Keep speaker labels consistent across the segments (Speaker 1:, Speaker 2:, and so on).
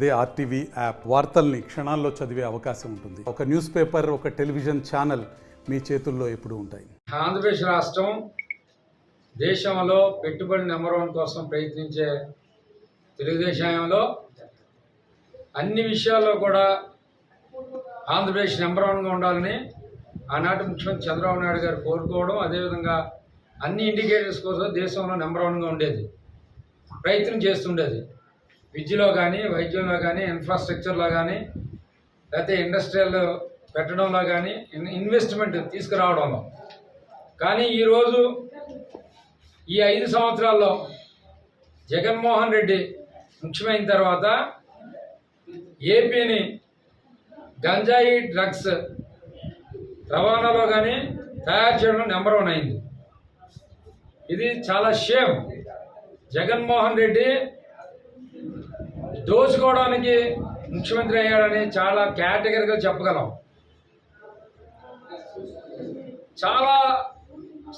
Speaker 1: అదే RTV app వార్తల్ని క్షణాల్లో చదివే అవకాశం ఉంటుంది. ఒక న్యూస్ పేపర్, ఒక టెలివిజన్ ఛానల్ మీ చేతుల్లో ఎప్పుడూ ఉంటాయి.
Speaker 2: ఆంధ్రప్రదేశ్ రాష్ట్రం దేశంలో పెట్టుబడి నెంబర్ 1 కోసం ప్రయత్నించే తెలుగుదేశంలో అన్ని విషయాల్లో కూడా ఆంధ్రప్రదేశ్ నెంబర్ 1గా ఉండాలని ఆనాటి ముఖ్యమంత్రి చంద్రబాబు నాయుడు గారు కోరుకోవడం, అదేవిధంగా అన్ని ఇండికేటర్స్ కోసం దేశంలో నెంబర్ 1గా ఉండేది, ప్రయత్నం చేస్తుండేది. విద్యలో కానీ, వైద్యంలో కానీ, ఇన్ఫ్రాస్ట్రక్చర్లో కానీ, లేకపోతే ఇండస్ట్రియల్ పెట్టడంలో కానీ, ఇన్వెస్ట్మెంట్ తీసుకురావడంలో కానీ ఈరోజు ఈ 5 సంవత్సరాల్లో జగన్మోహన్ రెడ్డి ముఖ్యమైన తర్వాత ఏపీని గంజాయి డ్రగ్స్ రవాణాలో కానీ తయారు చేయడం నెంబర్ 1 అయింది. ఇది చాలా షేమ్. జగన్మోహన్ రెడ్డి దోచుకోవడానికి ముఖ్యమంత్రి అయ్యాడని చాలా కేటగిరీగా చెప్పగలం. చాలా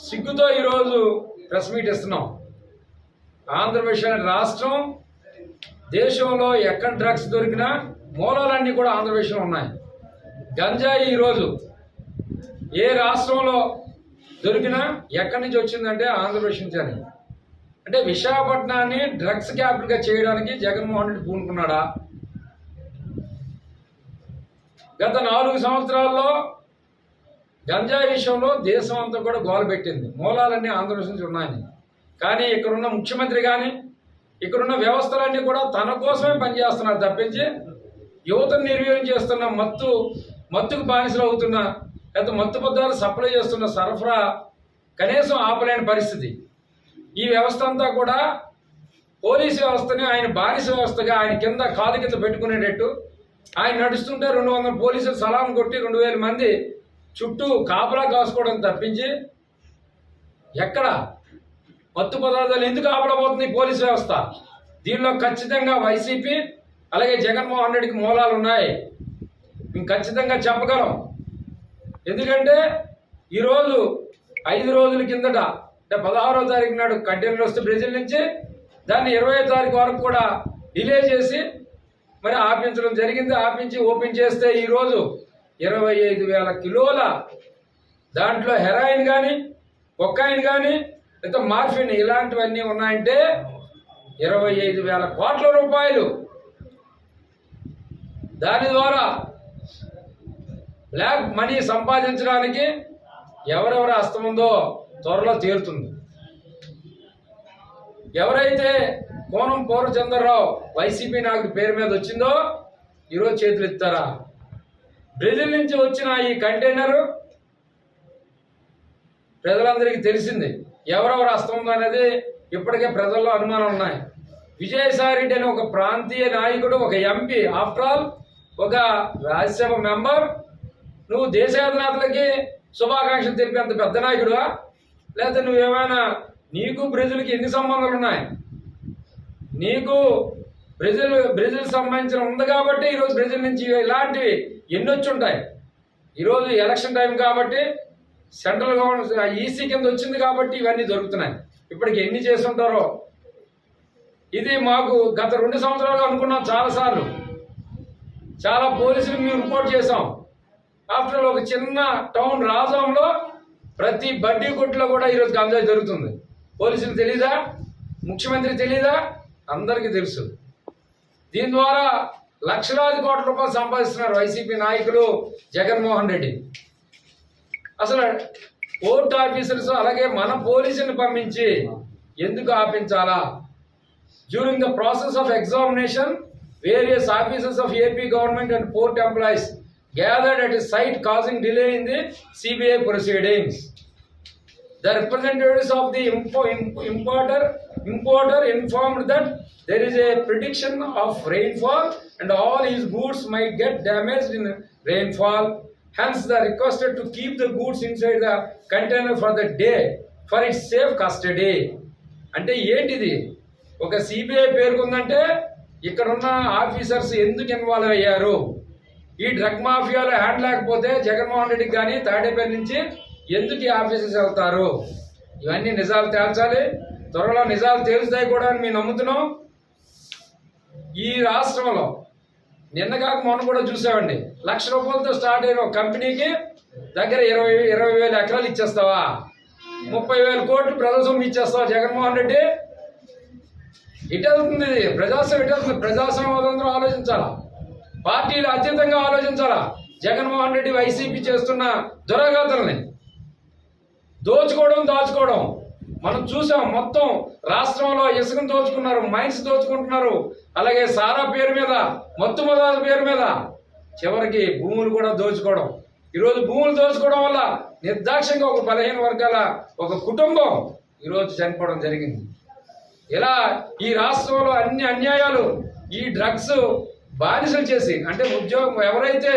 Speaker 2: సిగ్గుతో ఈరోజు ప్రెస్ మీట్ ఇస్తున్నాం. ఆంధ్రప్రదేశ్ అనే రాష్ట్రం దేశంలో ఎక్కడ డ్రగ్స్ దొరికినా మూలాలన్నీ కూడా ఆంధ్రప్రదేశ్లో ఉన్నాయి. గంజాయి ఈరోజు ఏ రాష్ట్రంలో దొరికినా ఎక్కడి నుంచి వచ్చిందంటే ఆంధ్రప్రదేశ్ నుంచి అని. అంటే విశాఖపట్నాన్ని డ్రగ్స్ క్యాపిటల్గా చేయడానికి జగన్మోహన్ రెడ్డి పూనుకున్నాడా? గత 4 సంవత్సరాల్లో గంజాయి విషయంలో దేశం అంతా కూడా గోల పెట్టింది. మూలాలన్నీ ఆంధ్రప్రదేశ్ నుంచి ఉన్నాయని. కానీ ఇక్కడున్న ముఖ్యమంత్రి కానీ, ఇక్కడున్న వ్యవస్థలన్నీ కూడా తన కోసమే పనిచేస్తున్నారు తప్పించి యువతను నిర్వీర్యం చేస్తున్న, మత్తుకు బానిసలు అవుతున్న, లేకపోతే మత్తు పదార్థాలు సప్లై చేస్తున్న సరఫరా కనీసం ఆపలేని పరిస్థితి. ఈ వ్యవస్థ అంతా కూడా పోలీసు వ్యవస్థని ఆయన బానిస వ్యవస్థగా ఆయన కింద కాలు కింద పెట్టుకునేటట్టు, ఆయన నడుస్తుంటే 200 పోలీసులు సలాం కొట్టి 2000 మంది చుట్టూ కాపలా కాసుకోవడం తప్పించి ఎక్కడ మత్తు పదార్థాలు ఎందుకు ఆపడబోతుంది పోలీసు వ్యవస్థ? దీనిలో ఖచ్చితంగా వైసీపీ అలాగే జగన్మోహన్ రెడ్డికి మూలాలు ఉన్నాయి, మేము ఖచ్చితంగా చెప్పగలం. ఎందుకంటే ఈరోజు 5 రోజుల కిందట, అంటే 16వ తారీఖు నాడు కంటైనర్ వస్తే బ్రెజిల్ నుంచి దాన్ని 20వ తారీఖు వరకు కూడా డిలే చేసి మరి ఆపించడం జరిగింది. ఆపించి ఓపెన్ చేస్తే ఈరోజు 25,000 కిలోల దాంట్లో హెరాయిన్ కానీ, కొకాయిన్ కానీ, లేదా మార్ఫిన్ ఇలాంటివన్నీ ఉన్నాయంటే 25,000 కోట్ల రూపాయలు. దాని ద్వారా బ్లాక్ మనీ సంపాదించడానికి ఎవరెవరి హస్తం ఉందో త్వరలో తేలుతుంది. ఎవరైతే కోనం పూర్ణచంద్రరావు వైసీపీ నాయకుడి పేరు మీద వచ్చిందో ఈరోజు చేతులు ఎత్తారా? బ్రెజిల్ నుంచి వచ్చిన ఈ కంటైనరు ప్రజలందరికీ తెలిసింది ఎవరెవరు హస్తం ఉందో అనేది. ఇప్పటికే ప్రజల్లో అనుమానం ఉన్నాయి. విజయసాయి రెడ్డి అనే ఒక ప్రాంతీయ నాయకుడు, ఒక ఎంపీ, ఆఫ్టర్ ఆల్ ఒక రాజ్యసభ మెంబర్, నువ్వు దేశయాత్రలకి శుభాకాంక్షలు తెలిపేంత పెద్ద నాయకుడువా? లేకపోతే నువ్వేమైనా, నీకు బ్రెజిల్కి ఎన్ని సంబంధాలు ఉన్నాయి? నీకు బ్రెజిల్ సంబంధించిన ఉంది కాబట్టి ఈరోజు బ్రెజిల్ నుంచి ఇలాంటివి ఎన్ని వచ్చి ఉంటాయి. ఈరోజు ఎలక్షన్ టైం కాబట్టి సెంట్రల్ గవర్నమెంట్ ఈసీ కింద వచ్చింది కాబట్టి ఇవన్నీ దొరుకుతున్నాయి. ఇప్పటికి ఎన్ని చేస్తుంటారో. ఇది మాకు గత 2 సంవత్సరాలుగా అనుకున్నాం చాలాసార్లు. చాలా పోలీసులకు మేము రిపోర్ట్ చేసాం. ఆఫ్టర్ ఒక చిన్న టౌన్ రాజంలో ప్రతి బడ్డీ కొట్టులో కూడా ఈరోజు గంజాయి జరుగుతుంది. పోలీసులకు తెలీదా? ముఖ్యమంత్రి తెలీదా? అందరికీ తెలుసు. దీని ద్వారా లక్షలాది కోట్ల రూపాయలు సంపాదిస్తున్నారు వైసీపీ నాయకులు, జగన్మోహన్ రెడ్డి. అసలు కోర్టు ఆఫీసర్స్ అలాగే మన పోలీసుని పంపించి ఎందుకు ఆపించాలా? During the process of examination various officers of AP government and port employees gathered at a site causing delay in the CBI proceedings. The representatives of the importer informed that there is a prediction of rainfall and all his goods might get damaged in rainfall. Hence, they requested to keep the goods inside the container for the day for its safe custody. అంటే ఏంటిది? ఒక CBI పేరుకుందంటే ఇక్కడున్న officers ఎందుకు involve అయ్యారు? ఈ drug మాఫియాలో hand లేకపోతే జగన్మోహన్ రెడ్డికి కానీ తాడేపల్లి నుంచి ఎందుకు ఈ ఆఫీసర్స్ వెళ్తారు? ఇవన్నీ నిజాలు తేల్చాలి. త్వరలో నిజాలు తేలుస్తాయి కూడా అని మేము నమ్ముతున్నాం. ఈ రాష్ట్రంలో నిన్న కాక మొన్న కూడా చూసామండి, 1,00,000 రూపాయలతో స్టార్ట్ అయిన ఒక కంపెనీకి దగ్గర 20,000 ఎకరాలు ఇచ్చేస్తావా? 30,000 కోట్లు ప్రజాస్వామ్యం ఇచ్చేస్తావా జగన్మోహన్ రెడ్డి? ఇటు వెళ్తుంది ప్రజాస్వామ్యం, ఇటు వెళ్తుంది ప్రజాస్వామ్యం. అందరూ ఆలోచించాలా, పార్టీలు అతీతంగా ఆలోచించాలా. జగన్మోహన్ రెడ్డి వైసీపీ చేస్తున్న దురాఘాతాలని, దాచుకోవడం మనం చూసాం. మొత్తం రాష్ట్రంలో ఇసుకను దోచుకున్నారు, మైన్స్ దోచుకుంటున్నారు, అలాగే సారా పేరు మీద, మత్తు పదార్థాల పేరు మీద, చివరికి భూములు కూడా దోచుకోవడం. ఈరోజు భూములు దోచుకోవడం వల్ల నిర్దాక్ష్యంగా ఒక బలహీన వర్గాల ఒక కుటుంబం ఈరోజు చనిపోవడం జరిగింది. ఇలా ఈ రాష్ట్రంలో అన్ని అన్యాయాలు, ఈ డ్రగ్స్ బానిసలు చేసి, అంటే ఎవరైతే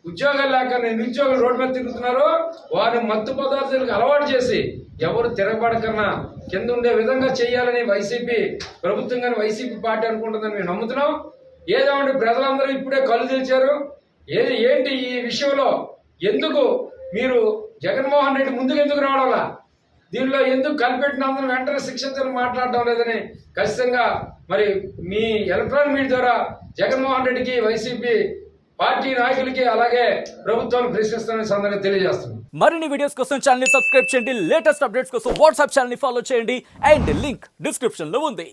Speaker 2: ఉద్యోగాలు లేక నిరుద్యోగులు రోడ్డు మీద తిరుగుతున్నారో వారిని మత్తు పదార్థాలకు అలవాటు చేసి ఎవరు తిరగబడకన్నా కింద ఉండే విధంగా చేయాలని వైసీపీ ప్రభుత్వం కానీ వైసీపీ పార్టీ అనుకుంటుందని మేము నమ్ముతున్నాం. ఏదేమంటే ప్రజలందరూ ఇప్పుడే కళ్ళు తెరిచారు. ఏంటి ఈ విషయంలో ఎందుకు మీరు జగన్మోహన్ రెడ్డి ముందుకు ఎందుకు రావడంలా, దీనిలో ఎందుకు కనిపెట్టిన అందరూ వెంటనే శిక్షించాలని మాట్లాడటం లేదని ఖచ్చితంగా మరి మీ ఎలక్ట్రానిక్ మీడియా ద్వారా జగన్మోహన్ రెడ్డికి, వైసీపీ పార్టీ నాయకులకి, అలాగే ప్రభుత్వాన్ని ప్రశ్నిస్తానని సందర్భంగా తెలియజేస్తున్నాం.
Speaker 3: మరిన్ని వీడియోస్ కోసం ఛానల్ ని సబ్స్క్రైబ్ చేయండి, లేటెస్ట్ అప్డేట్స్ కోసం వాట్సాప్ ఛానల్ ని ఫాలో చేయండి అండ్ లింక్ డిస్క్రిప్షన్ లో ఉంది.